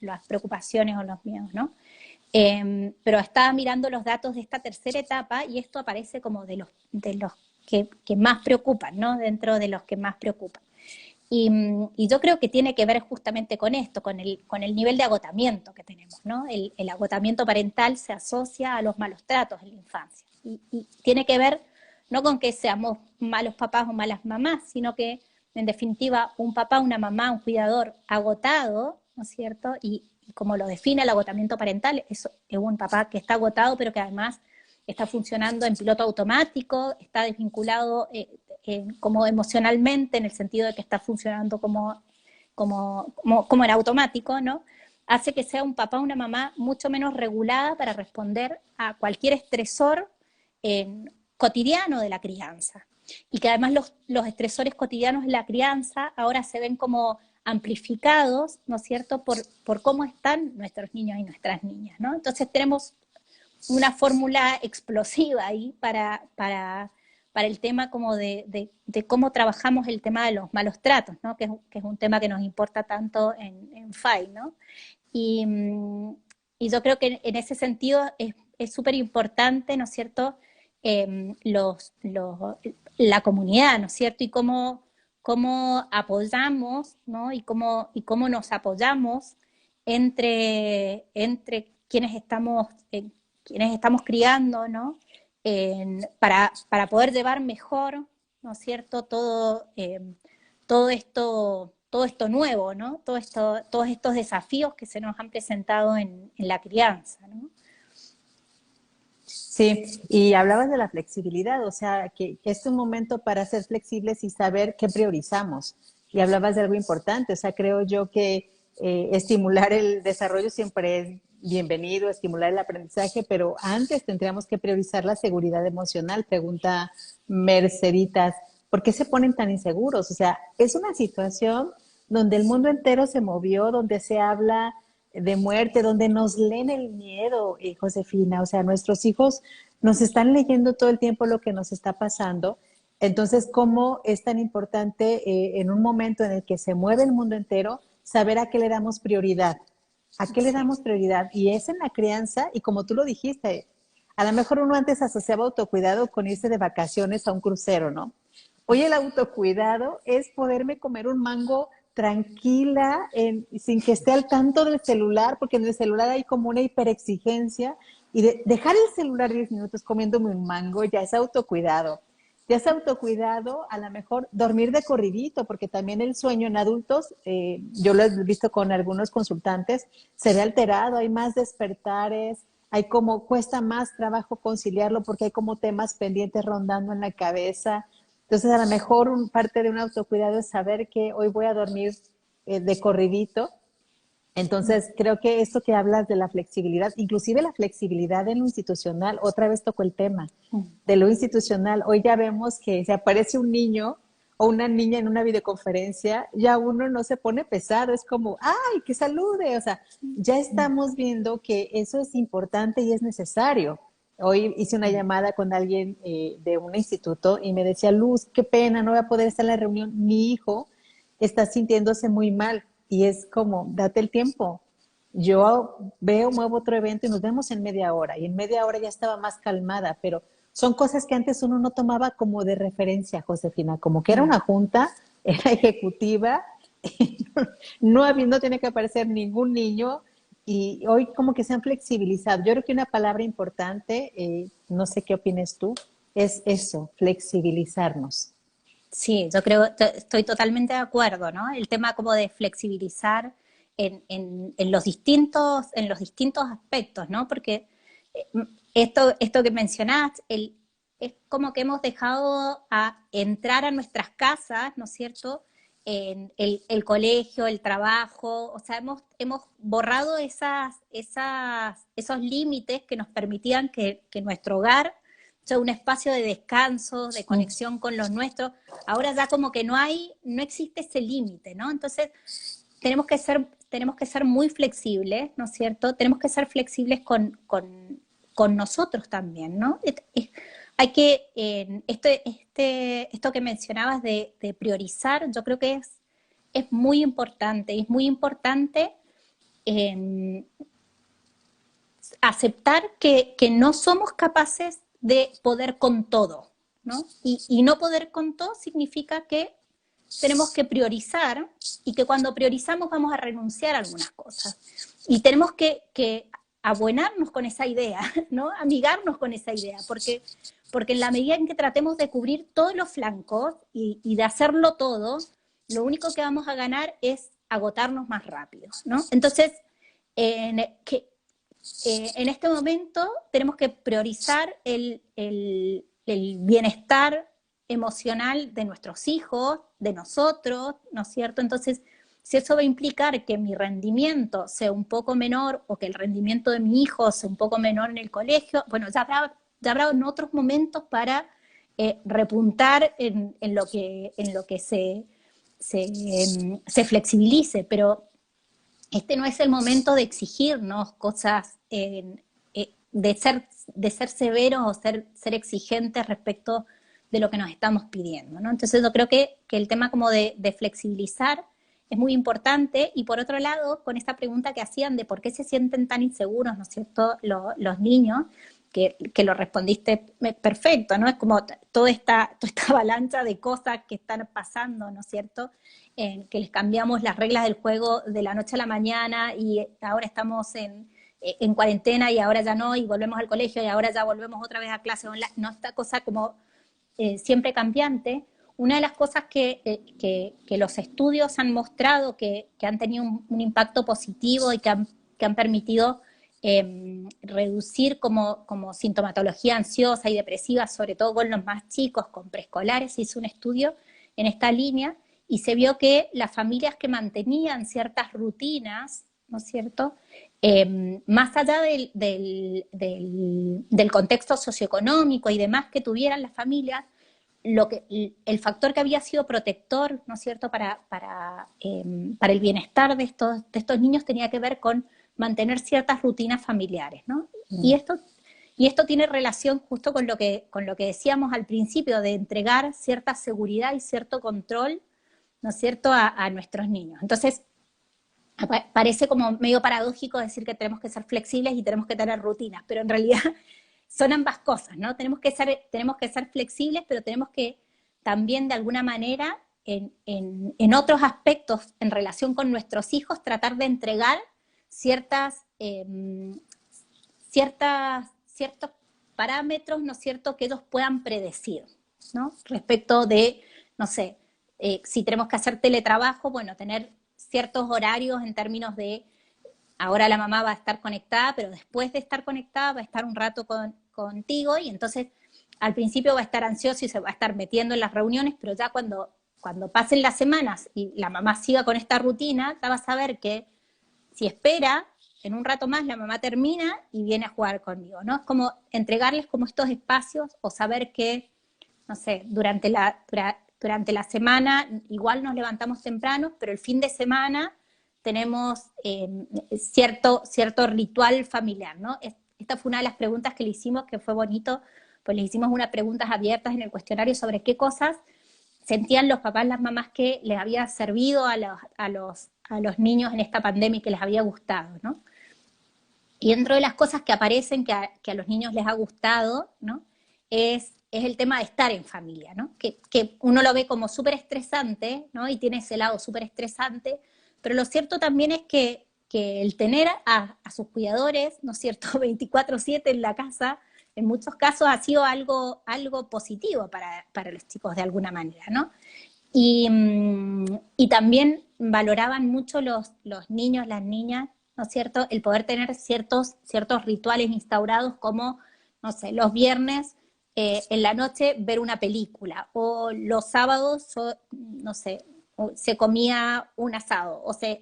las preocupaciones o los miedos, ¿no? Pero estaba mirando los datos de esta tercera etapa y esto aparece como de los que más preocupan, ¿no? Dentro de los que más preocupan. Y yo creo que tiene que ver justamente con esto, con el nivel de agotamiento que tenemos, ¿no? El agotamiento parental se asocia a los malos tratos en la infancia. Y tiene que ver no con que seamos malos papás o malas mamás, sino que, en definitiva, un papá, una mamá, un cuidador agotado, ¿no es cierto? Y como lo define el agotamiento parental, es un papá que está agotado, pero que además está funcionando en piloto automático, está desvinculado como emocionalmente, en el sentido de que está funcionando como en automático, ¿no? Hace que sea un papá o una mamá mucho menos regulada para responder a cualquier estresor cotidiano de la crianza. Y que además los estresores cotidianos de la crianza ahora se ven como amplificados, ¿no es cierto?, por cómo están nuestros niños y nuestras niñas, ¿no? Entonces tenemos una fórmula explosiva ahí para el tema como de cómo trabajamos el tema de los malos tratos, ¿no? Que es un tema que nos importa tanto en FAI, ¿no? Y, y yo creo que en ese sentido es súper importante, ¿no es cierto?, la comunidad, ¿no es cierto?, y cómo apoyamos, ¿no?, y cómo nos apoyamos entre quienes estamos criando, ¿no?, para poder llevar mejor, ¿no es cierto?, todo esto nuevo, ¿no? Todos estos desafíos que se nos han presentado en la crianza, ¿no? Sí, y hablabas de la flexibilidad, o sea, que es un momento para ser flexibles y saber qué priorizamos. Y hablabas de algo importante, o sea, creo yo que estimular el desarrollo siempre es bienvenido, estimular el aprendizaje, pero antes tendríamos que priorizar la seguridad emocional. Pregunta Merceditas, ¿por qué se ponen tan inseguros? O sea, es una situación donde el mundo entero se movió, donde se habla de muerte, donde nos leen el miedo, Josefina. O sea, nuestros hijos nos están leyendo todo el tiempo lo que nos está pasando. Entonces, ¿cómo es tan importante en un momento en el que se mueve el mundo entero saber a qué le damos prioridad? ¿A qué le Sí. damos prioridad? Y es en la crianza, y como tú lo dijiste, a lo mejor uno antes asociaba autocuidado con irse de vacaciones a un crucero, ¿no? Hoy el autocuidado es poderme comer un mango tranquila, sin que esté al tanto del celular, porque en el celular hay como una hiperexigencia, y dejar el celular 10 minutos comiéndome un mango ya es autocuidado. Ya es autocuidado, a lo mejor dormir de corridito, porque también el sueño en adultos, yo lo he visto con algunos consultantes, se ve alterado, hay más despertares, hay como, cuesta más trabajo conciliarlo porque hay como temas pendientes rondando en la cabeza. Entonces, a lo mejor parte de un autocuidado es saber que hoy voy a dormir de corridito. Entonces, creo que esto que hablas de la flexibilidad, inclusive la flexibilidad en lo institucional, otra vez tocó el tema de lo institucional. Hoy ya vemos que si aparece un niño o una niña en una videoconferencia, ya uno no se pone pesado, es como, ¡ay, que salude! O sea, ya estamos viendo que eso es importante y es necesario. Hoy hice una llamada con alguien de un instituto y me decía, Luz, qué pena, no voy a poder estar en la reunión. Mi hijo está sintiéndose muy mal y es como, date el tiempo. Yo veo, muevo otro evento y nos vemos en media hora. Y en media hora ya estaba más calmada, pero son cosas que antes uno no tomaba como de referencia, Josefina, como que era una junta, era ejecutiva, no tiene que aparecer ningún niño y hoy como que se han flexibilizado. Yo creo que una palabra importante, no sé qué opines tú, es eso, flexibilizarnos. Sí, yo creo, estoy totalmente de acuerdo, ¿no? El tema como de flexibilizar en en los distintos aspectos, ¿no? Porque esto que mencionás, es como que hemos dejado a entrar a nuestras casas, ¿no es cierto? En el colegio, el trabajo, o sea, hemos borrado esos límites que nos permitían que nuestro hogar sea un espacio de descanso, de conexión con los nuestros. Ahora ya como que no existe ese límite, ¿no? Entonces tenemos que ser muy flexibles, ¿no es cierto? Tenemos que ser flexibles con nosotros también, ¿no? Hay que, esto que mencionabas de priorizar, yo creo que es muy importante, es muy importante eh, aceptar que no somos capaces de poder con todo, ¿no? Y no poder con todo significa que tenemos que priorizar y que cuando priorizamos vamos a renunciar a algunas cosas. Y tenemos que abuenarnos con esa idea, ¿no? Amigarnos con esa idea, porque en la medida en que tratemos de cubrir todos los flancos y de hacerlo todo, lo único que vamos a ganar es agotarnos más rápido, ¿no? Entonces, en este momento tenemos que priorizar el bienestar emocional de nuestros hijos, de nosotros, ¿no es cierto? Entonces, si eso va a implicar que mi rendimiento sea un poco menor o que el rendimiento de mi hijo sea un poco menor en el colegio, bueno, ya habrá en otros momentos para repuntar en lo que se flexibilice, pero este no es el momento de exigirnos cosas, de ser severos o ser exigentes respecto de lo que nos estamos pidiendo, ¿no? Entonces yo creo que el tema como de flexibilizar es muy importante. Y por otro lado, con esta pregunta que hacían de por qué se sienten tan inseguros, ¿no es cierto?, los niños, que lo respondiste perfecto, ¿no? Es como toda esta avalancha de cosas que están pasando, ¿no es cierto?, que les cambiamos las reglas del juego de la noche a la mañana y ahora estamos en cuarentena y ahora ya no, y volvemos al colegio y ahora ya volvemos otra vez a clase online, ¿no? Esta cosa como siempre cambiante. Una de las cosas que los estudios han mostrado que han tenido un impacto positivo y que han permitido reducir como sintomatología ansiosa y depresiva, sobre todo con los más chicos, con preescolares. Se hizo un estudio en esta línea y se vio que las familias que mantenían ciertas rutinas, ¿no es cierto?, más allá del contexto socioeconómico y demás que tuvieran las familias, el factor que había sido protector, ¿no es cierto?, para el bienestar de estos niños tenía que ver con mantener ciertas rutinas familiares, ¿no? Y esto tiene relación justo con lo que decíamos al principio, de entregar cierta seguridad y cierto control, ¿no es cierto?, a nuestros niños. Entonces, parece como medio paradójico decir que tenemos que ser flexibles y tenemos que tener rutinas, pero en realidad son ambas cosas, ¿no? Tenemos que ser flexibles, pero tenemos que también de alguna manera en otros aspectos en relación con nuestros hijos tratar de entregar ciertos parámetros, ¿no es cierto?, que ellos puedan predecir, ¿no? Respecto de, no sé, si tenemos que hacer teletrabajo, bueno, tener ciertos horarios en términos de ahora la mamá va a estar conectada, pero después de estar conectada va a estar un rato contigo, y entonces al principio va a estar ansioso y se va a estar metiendo en las reuniones, pero ya cuando pasen las semanas y la mamá siga con esta rutina, ya va a saber que si espera, en un rato más la mamá termina y viene a jugar conmigo, ¿no? Es como entregarles como estos espacios o saber que, no sé, durante la semana igual nos levantamos temprano, pero el fin de semana tenemos cierto ritual familiar, ¿no? Esta fue una de las preguntas que le hicimos, que fue bonito, pues le hicimos unas preguntas abiertas en el cuestionario sobre qué cosas sentían los papás, las mamás que les había servido a los niños en esta pandemia y que les había gustado, ¿no? Y dentro de las cosas que aparecen que a los niños les ha gustado, ¿no?, es el tema de estar en familia, ¿no? Que uno lo ve como súper estresante, ¿no? Y tiene ese lado súper estresante, pero lo cierto también es que el tener a sus cuidadores, ¿no es cierto?, 24/7 en la casa, en muchos casos ha sido algo positivo para los chicos de alguna manera, ¿no? Y también valoraban mucho los niños, las niñas, ¿no es cierto?, el poder tener ciertos rituales instaurados como, no sé, los viernes en la noche ver una película, o los sábados, no sé, se comía un asado, o sea,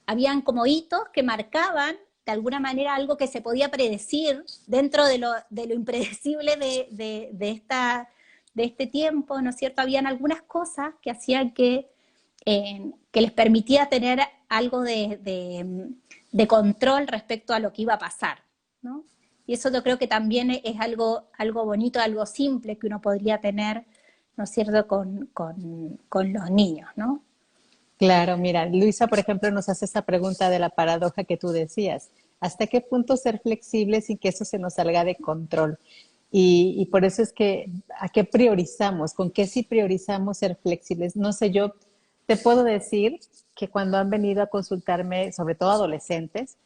habían como hitos que marcaban de alguna manera algo que se podía predecir dentro de lo impredecible de este tiempo, ¿no es cierto? Habían algunas cosas que hacían que les permitía tener algo de control respecto a lo que iba a pasar, ¿no? Y eso yo creo que también es algo bonito, algo simple que uno podría tener, ¿no es cierto?, con los niños, ¿no? Claro, mira, Luisa, por ejemplo, nos hace esta pregunta de la paradoja que tú decías. hasta qué punto ser flexibles sin que eso se nos salga de control. Y por eso es que, ¿a qué priorizamos? ¿Con qué sí priorizamos ser flexibles? No sé, yo te puedo decir que cuando han venido a consultarme, sobre todo adolescentes,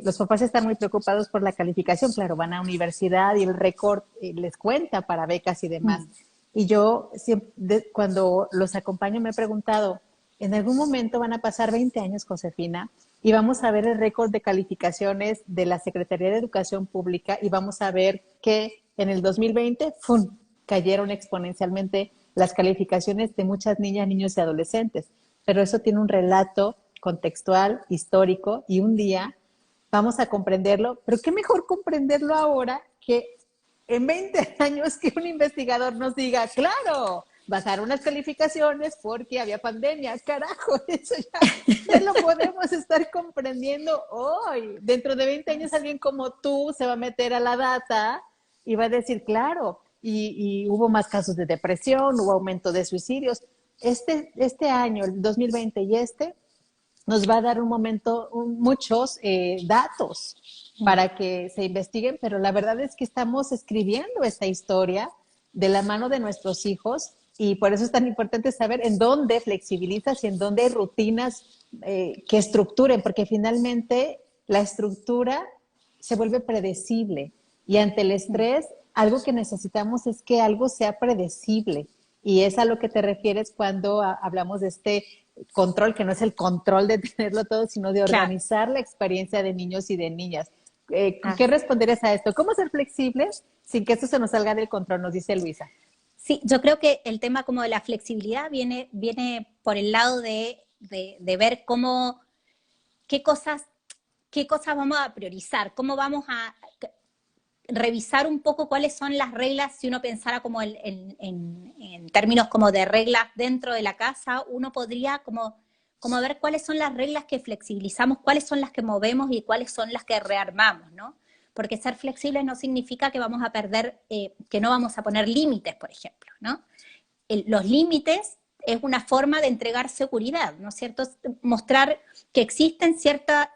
los papás están muy preocupados por la calificación, claro, van a universidad y el récord les cuenta para becas y demás. Y yo siempre, cuando los acompaño me he preguntado, ¿en algún momento van a pasar 20 años, Josefina, y vamos a ver el récord de calificaciones de la Secretaría de Educación Pública y vamos a ver que en el 2020, ¡fum!, cayeron exponencialmente las calificaciones de muchas niñas, niños y adolescentes? Pero eso tiene un relato contextual, histórico, y un día vamos a comprenderlo, pero qué mejor comprenderlo ahora que en 20 años que un investigador nos diga, claro, bajaron las calificaciones porque había pandemia, carajo, eso ya lo podemos estar comprendiendo hoy. Dentro de 20 años alguien como tú se va a meter a la data y va a decir, claro, y hubo más casos de depresión, hubo aumento de suicidios. Este año, el 2020 y nos va a dar muchos datos para que se investiguen, pero la verdad es que estamos escribiendo esta historia de la mano de nuestros hijos y por eso es tan importante saber en dónde flexibilizas y en dónde hay rutinas que estructuren, porque finalmente la estructura se vuelve predecible y ante el estrés algo que necesitamos es que algo sea predecible y es a lo que te refieres cuando hablamos de este control, que no es el control de tenerlo todo, sino de organizar la experiencia de niños y de niñas. ¿Qué responderías a esto? ¿Cómo ser flexibles sin que esto se nos salga del control? Nos dice Luisa. Sí, yo creo que el tema como de la flexibilidad viene por el lado de ver qué cosas vamos a priorizar, cómo vamos a revisar un poco cuáles son las reglas, si uno pensara como en términos como de reglas dentro de la casa, uno podría como ver cuáles son las reglas que flexibilizamos, cuáles son las que movemos y cuáles son las que rearmamos, ¿no? Porque ser flexibles no significa que vamos a perder, que no vamos a poner límites, por ejemplo, ¿no? Los límites es una forma de entregar seguridad, ¿no es cierto? Mostrar que existen ciertos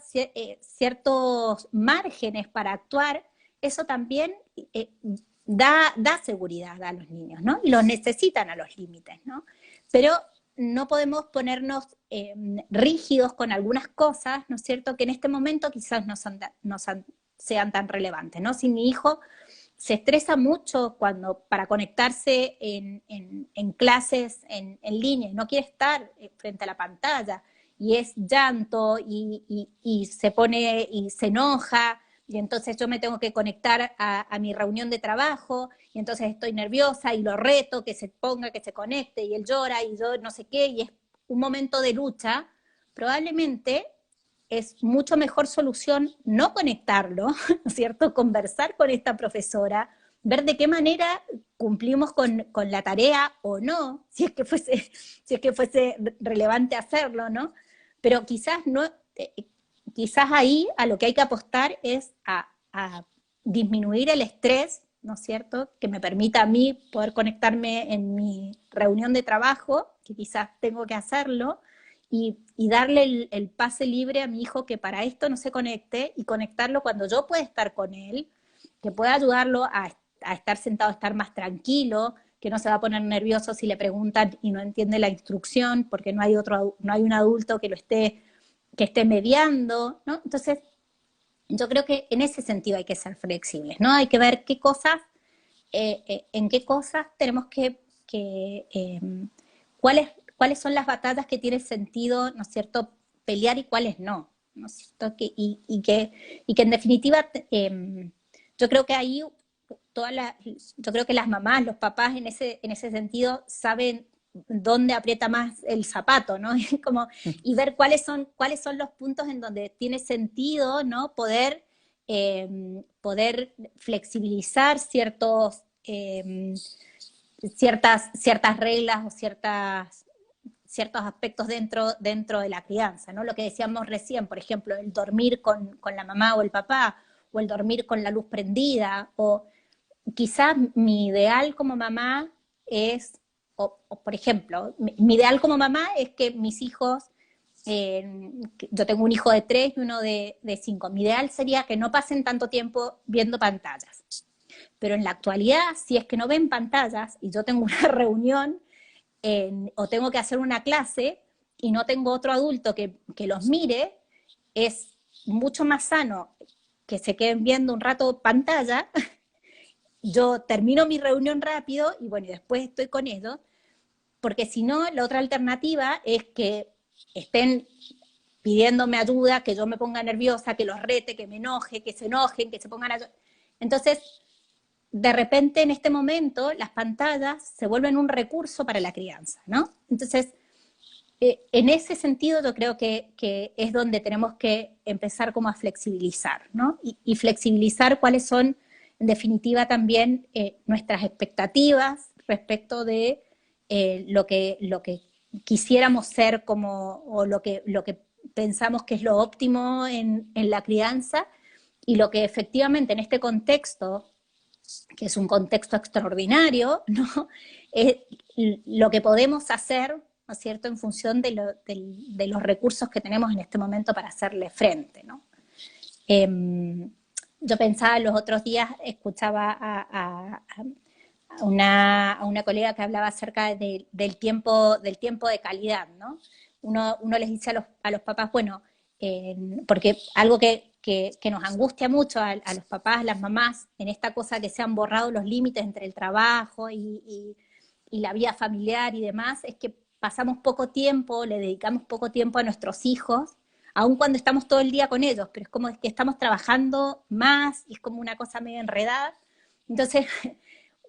márgenes para actuar, eso también da seguridad a los niños, ¿no? Y los necesitan a los límites, ¿no? Pero no podemos ponernos rígidos con algunas cosas, ¿no es cierto?, que en este momento quizás sean tan relevantes, ¿no? Si mi hijo se estresa mucho para conectarse en clases en línea, y no quiere estar frente a la pantalla, y es llanto, y se pone, y se enoja, y entonces yo me tengo que conectar a mi reunión de trabajo, y entonces estoy nerviosa, y lo reto, que se ponga, que se conecte, y él llora, y yo no sé qué, y es un momento de lucha, probablemente es mucho mejor solución no conectarlo, ¿no es cierto?, conversar con esta profesora, ver de qué manera cumplimos con la tarea o no, si es que fuese relevante hacerlo, ¿no? Pero quizás no, quizás ahí a lo que hay que apostar es a disminuir el estrés, ¿no es cierto?, que me permita a mí poder conectarme en mi reunión de trabajo, que quizás tengo que hacerlo, y darle el pase libre a mi hijo que para esto no se conecte, y conectarlo cuando yo pueda estar con él, que pueda ayudarlo a estar sentado, a estar más tranquilo, que no se va a poner nervioso si le preguntan y no entiende la instrucción, porque no hay un adulto que esté mediando, ¿no? Entonces, yo creo que en ese sentido hay que ser flexibles, ¿no? Hay que ver en qué cosas tenemos cuáles son las batallas que tiene sentido, ¿no es cierto?, pelear, y cuáles no, ¿no es cierto? Y que en definitiva, yo creo que ahí yo creo que las mamás, los papás en ese sentido saben dónde aprieta más el zapato, ¿no? Y ver cuáles son los puntos en donde tiene sentido, ¿no?, poder flexibilizar ciertas reglas o ciertos aspectos dentro de la crianza, ¿no? Lo que decíamos recién, por ejemplo, el dormir con la mamá o el papá, o el dormir con la luz prendida, o quizás mi ideal como mamá es, o por ejemplo, mi ideal como mamá es que mis hijos yo tengo un hijo de 3 y uno de 5. Mi ideal sería que no pasen tanto tiempo viendo pantallas. Pero en la actualidad, si es que no ven pantallas y yo tengo una reunión o tengo que hacer una clase y no tengo otro adulto que los mire, es mucho más sano que se queden viendo un rato pantalla. Yo termino mi reunión rápido y bueno, y después estoy con ellos, porque si no, la otra alternativa es que estén pidiéndome ayuda, que yo me ponga nerviosa, que los rete, que me enoje, que se enojen, que se pongan a... Entonces, de repente en este momento las pantallas se vuelven un recurso para la crianza, ¿no? Entonces, en ese sentido yo creo que es donde tenemos que empezar como a flexibilizar, ¿no? Y flexibilizar cuáles son, en definitiva, también nuestras expectativas respecto de lo que quisiéramos ser como, o lo que pensamos que es lo óptimo en la crianza, y lo que efectivamente en este contexto, que es un contexto extraordinario, ¿no? Es lo que podemos hacer, ¿no es cierto?, en función de los recursos que tenemos en este momento para hacerle frente, ¿no? Yo pensaba los otros días, escuchaba a una colega que hablaba acerca del tiempo de calidad, ¿no? Uno les dice a los papás, bueno, porque algo que nos angustia mucho a los papás, a las mamás, en esta cosa que se han borrado los límites entre el trabajo y la vida familiar y demás, es que pasamos poco tiempo, le dedicamos poco tiempo a nuestros hijos, aun cuando estamos todo el día con ellos, pero es como que estamos trabajando más y es como una cosa medio enredada. Entonces,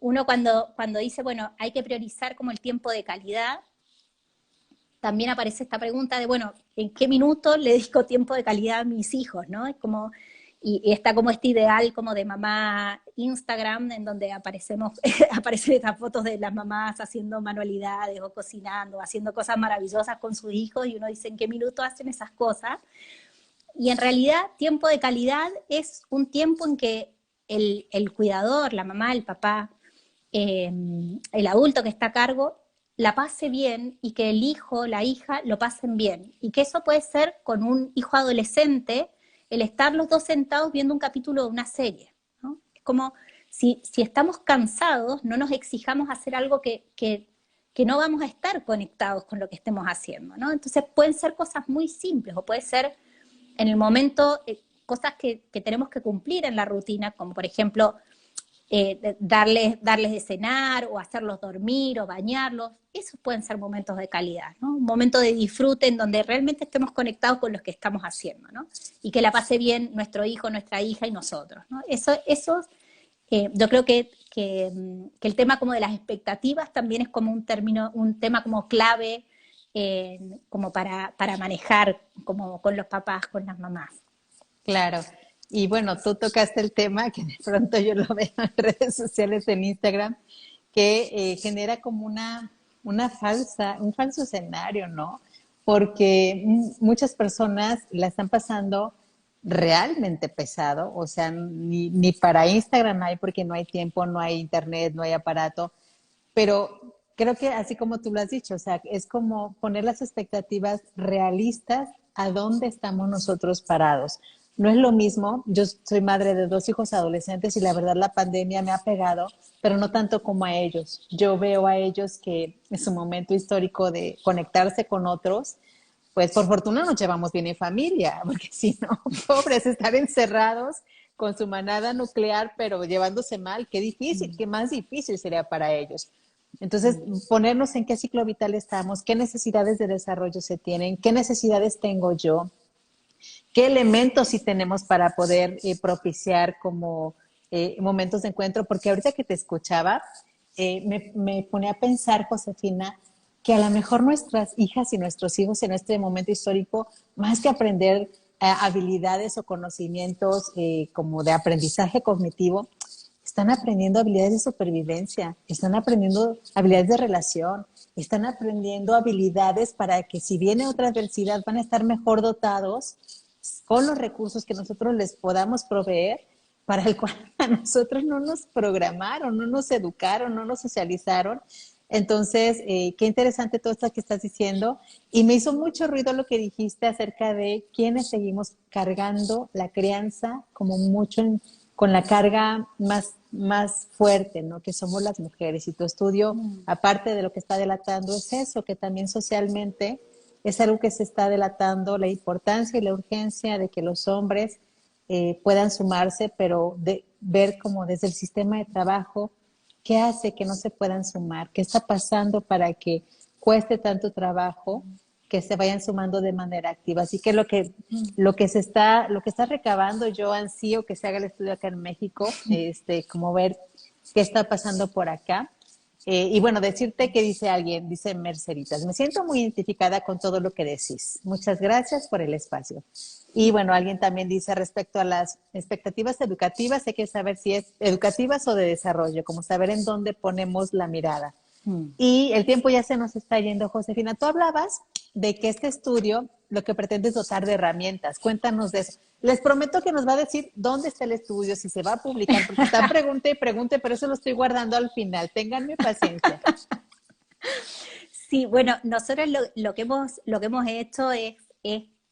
uno cuando dice, bueno, hay que priorizar como el tiempo de calidad, también aparece esta pregunta de, bueno, ¿en qué minuto le dedico tiempo de calidad a mis hijos, no? Es como, y está como este ideal como de mamá Instagram, en donde aparecen estas fotos de las mamás haciendo manualidades o cocinando, haciendo cosas maravillosas con sus hijos, y uno dice, ¿en qué minuto hacen esas cosas? Y en realidad, tiempo de calidad es un tiempo en que el cuidador, la mamá, el papá, el adulto que está a cargo, la pase bien, y que el hijo, la hija, lo pasen bien. Y que eso puede ser con un hijo adolescente, el estar los dos sentados viendo un capítulo de una serie, ¿no? Es como, si estamos cansados, no nos exijamos hacer algo que no vamos a estar conectados con lo que estemos haciendo, ¿no? Entonces pueden ser cosas muy simples, o puede ser en el momento cosas que tenemos que cumplir en la rutina, como por ejemplo darles de cenar, o hacerlos dormir, o bañarlos. Esos pueden ser momentos de calidad, ¿no? Un momento de disfrute en donde realmente estemos conectados con lo que estamos haciendo, ¿no? Y que la pase bien nuestro hijo, nuestra hija y nosotros, ¿no? Yo creo que el tema como de las expectativas también es como un tema como clave, como para manejar como con los papás, con las mamás. Claro. Y bueno, tú tocaste el tema que de pronto yo lo veo en redes sociales, en Instagram, que genera como un falso escenario, ¿no? Porque muchas personas la están pasando realmente pesado, o sea, ni para Instagram hay, porque no hay tiempo, no hay internet, no hay aparato, pero creo que así como tú lo has dicho, o sea, es como poner las expectativas realistas a dónde estamos nosotros parados. No es lo mismo, yo soy madre de 2 hijos adolescentes y la verdad la pandemia me ha pegado, pero no tanto como a ellos. Yo veo a ellos que en su momento histórico de conectarse con otros, pues por fortuna nos llevamos bien en familia, porque si no, pobres, estar encerrados con su manada nuclear, pero llevándose mal, qué difícil, qué más difícil sería para ellos. Entonces, ponernos en qué ciclo vital estamos, qué necesidades de desarrollo se tienen, qué necesidades tengo yo, qué elementos sí tenemos para poder propiciar como momentos de encuentro, porque ahorita que te escuchaba, me pone a pensar, Josefina, que a lo mejor nuestras hijas y nuestros hijos en este momento histórico, más que aprender habilidades o conocimientos como de aprendizaje cognitivo, están aprendiendo habilidades de supervivencia, están aprendiendo habilidades de relación, están aprendiendo habilidades para que si viene otra adversidad van a estar mejor dotados con los recursos que nosotros les podamos proveer, para el cual a nosotros no nos programaron, no nos educaron, no nos socializaron. Entonces, qué interesante todo esto que estás diciendo. Y me hizo mucho ruido lo que dijiste acerca de quiénes seguimos cargando la crianza como mucho con la carga más fuerte, ¿no? Que somos las mujeres. Y tu estudio, aparte de lo que está delatando, es eso, que también socialmente es algo que se está delatando, la importancia y la urgencia de que los hombres puedan sumarse, pero de ver como desde el sistema de trabajo, qué hace que no se puedan sumar, qué está pasando para que cueste tanto trabajo que se vayan sumando de manera activa. Así que lo que está recabando, yo ansío que se haga el estudio acá en México, como ver qué está pasando por acá. Y bueno, decirte que dice alguien, dice Merceditas, me siento muy identificada con todo lo que decís. Muchas gracias por el espacio. Y bueno, alguien también dice respecto a las expectativas educativas, hay que saber si es educativas o de desarrollo, como saber en dónde ponemos la mirada. Y el tiempo ya se nos está yendo, Josefina. Tú hablabas de que este estudio lo que pretende es dotar de herramientas. Cuéntanos de eso. Les prometo que nos va a decir dónde está el estudio, si se va a publicar, porque está pregunte y pregunte, pero eso lo estoy guardando al final. Ténganme paciencia. Sí, bueno, nosotros lo que hemos hecho es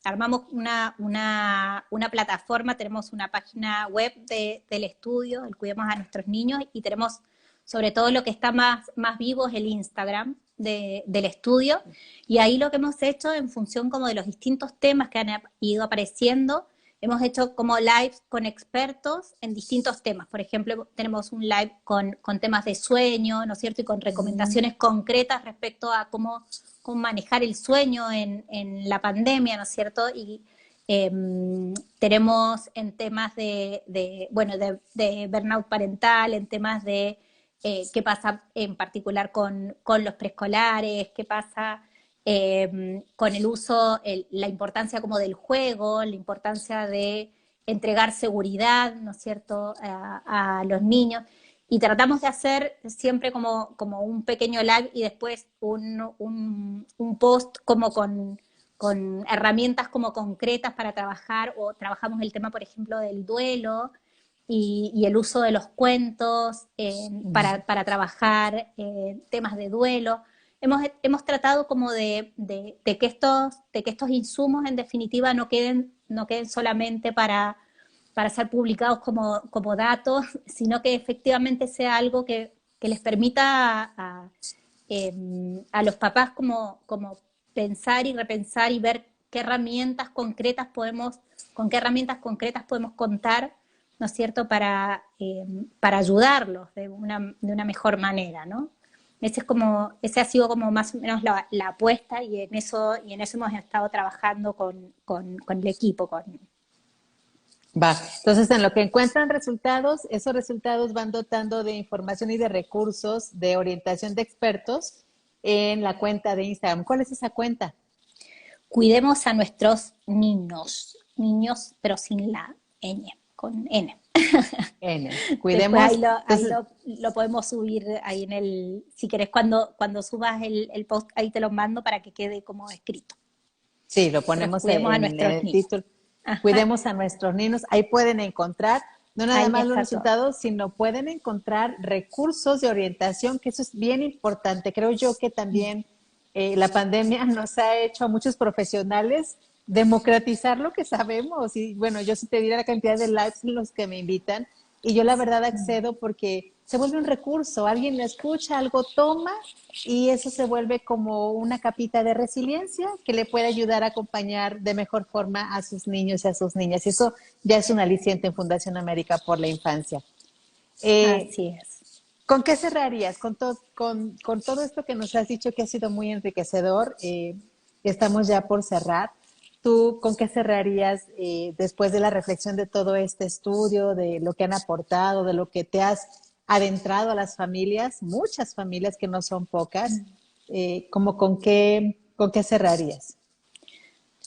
armamos una plataforma, tenemos una página web del estudio, el Cuidemos a Nuestros Niños, y tenemos sobre todo lo que está más vivo es el Instagram del estudio, y ahí lo que hemos hecho en función como de los distintos temas que han ido apareciendo, hemos hecho como lives con expertos en distintos temas. Por ejemplo, tenemos un live con temas de sueño, ¿no es cierto? Y con recomendaciones concretas respecto a cómo manejar el sueño en la pandemia, ¿no es cierto? Y tenemos en temas de burnout parental, en temas de qué pasa en particular con los preescolares, qué pasa con el uso, la importancia como del juego, la importancia de entregar seguridad, ¿no es cierto?, a los niños. Y tratamos de hacer siempre como un pequeño live y después un post como con herramientas como concretas para trabajar, o trabajamos el tema, por ejemplo, del duelo y el uso de los cuentos para trabajar temas de duelo. Hemos tratado como de que estos insumos en definitiva no queden solamente para ser publicados como datos, sino que efectivamente sea algo que les permita a los papás como pensar y repensar y ver con qué herramientas concretas podemos contar, ¿no es cierto?, para ayudarlos de una mejor manera, ¿no? Ese ha sido como más o menos la apuesta, y en eso hemos estado trabajando con el equipo. Va, entonces en lo que encuentran resultados, esos resultados van dotando de información y de recursos de orientación de expertos en la cuenta de Instagram. ¿Cuál es esa cuenta? Cuidemos a nuestros niños, pero sin la ñ, con n. N. Después Cuidemos. ahí Entonces, lo podemos subir ahí si querés, cuando subas el post, ahí te lo mando para que quede como escrito. sí, lo Pero ponemos cuidemos a en nuestros el niños. título. Ajá, Cuidemos a nuestros niños. Ahí pueden encontrar no nada ahí más los está todo. resultados, sino pueden encontrar recursos de orientación, que eso es bien importante. Creo yo que también la pandemia nos ha hecho a muchos profesionales democratizar lo que sabemos. Y bueno, yo sí te diré la cantidad de lives en los que me invitan, y yo la verdad accedo porque se vuelve un recurso. Alguien lo escucha, algo toma, y eso se vuelve como una capita de resiliencia que le puede ayudar a acompañar de mejor forma a sus niños y a sus niñas. Y eso ya es un aliciente en Fundación América por la Infancia. Así es. ¿Con qué cerrarías? Con todo esto que nos has dicho, que ha sido muy enriquecedor, estamos ya por cerrar. ¿Tú con qué cerrarías después de la reflexión de todo este estudio, de lo que han aportado, de lo que te has adentrado a las familias, muchas familias que no son pocas, como con qué cerrarías?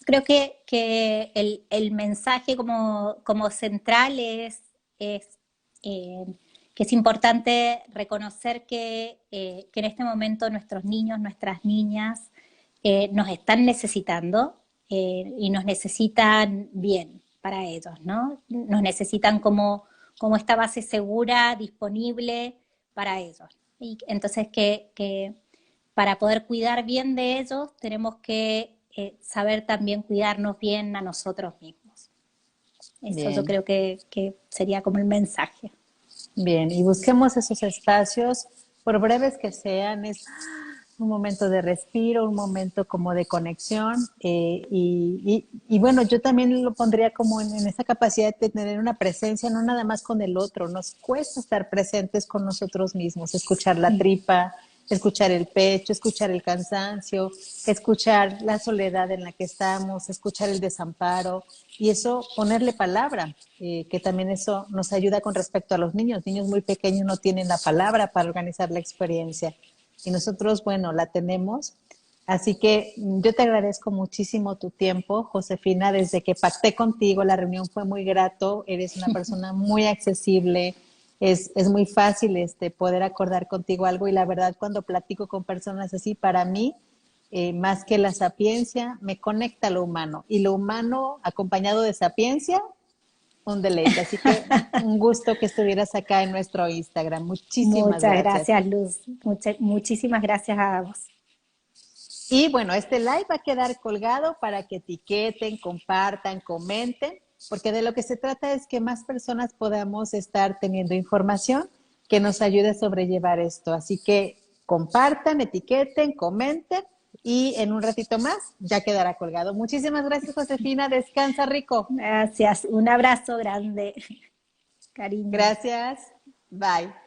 Creo que el mensaje como central es que es importante reconocer que en este momento nuestros niños, nuestras niñas nos están necesitando, y nos necesitan bien para ellos, ¿no? Nos necesitan como esta base segura, disponible para ellos. Y entonces que para poder cuidar bien de ellos, tenemos que saber también cuidarnos bien a nosotros mismos. Eso yo Bien. creo que sería como el mensaje. Bien, y busquemos esos espacios, por breves que sean, es un momento de respiro, un momento como de conexión, y bueno, yo también lo pondría como en esa capacidad de tener una presencia, no nada más con el otro, nos cuesta estar presentes con nosotros mismos, escuchar la tripa, escuchar el pecho, escuchar el cansancio, escuchar la soledad en la que estamos, escuchar el desamparo y eso ponerle palabra, que también eso nos ayuda con respecto a los niños. Niños muy pequeños no tienen la palabra para organizar la experiencia y nosotros, bueno, la tenemos. Así que yo te agradezco muchísimo tu tiempo, Josefina, desde que pacté contigo, la reunión fue muy grato, eres una persona muy accesible, es muy fácil poder acordar contigo algo y la verdad cuando platico con personas así, para mí, más que la sapiencia, me conecta a lo humano y lo humano acompañado de sapiencia, un deleite. Así que un gusto que estuvieras acá en nuestro Instagram. Muchísimas Muchas gracias. gracias, Luz. Muchísimas gracias a vos. Y bueno, este live va a quedar colgado para que etiqueten, compartan, comenten, porque de lo que se trata es que más personas podamos estar teniendo información que nos ayude a sobrellevar esto. Así que compartan, etiqueten, comenten y en un ratito más ya quedará colgado. Muchísimas gracias, Josefina. Descansa rico. Gracias. Un abrazo grande. Cariños. Gracias. Bye.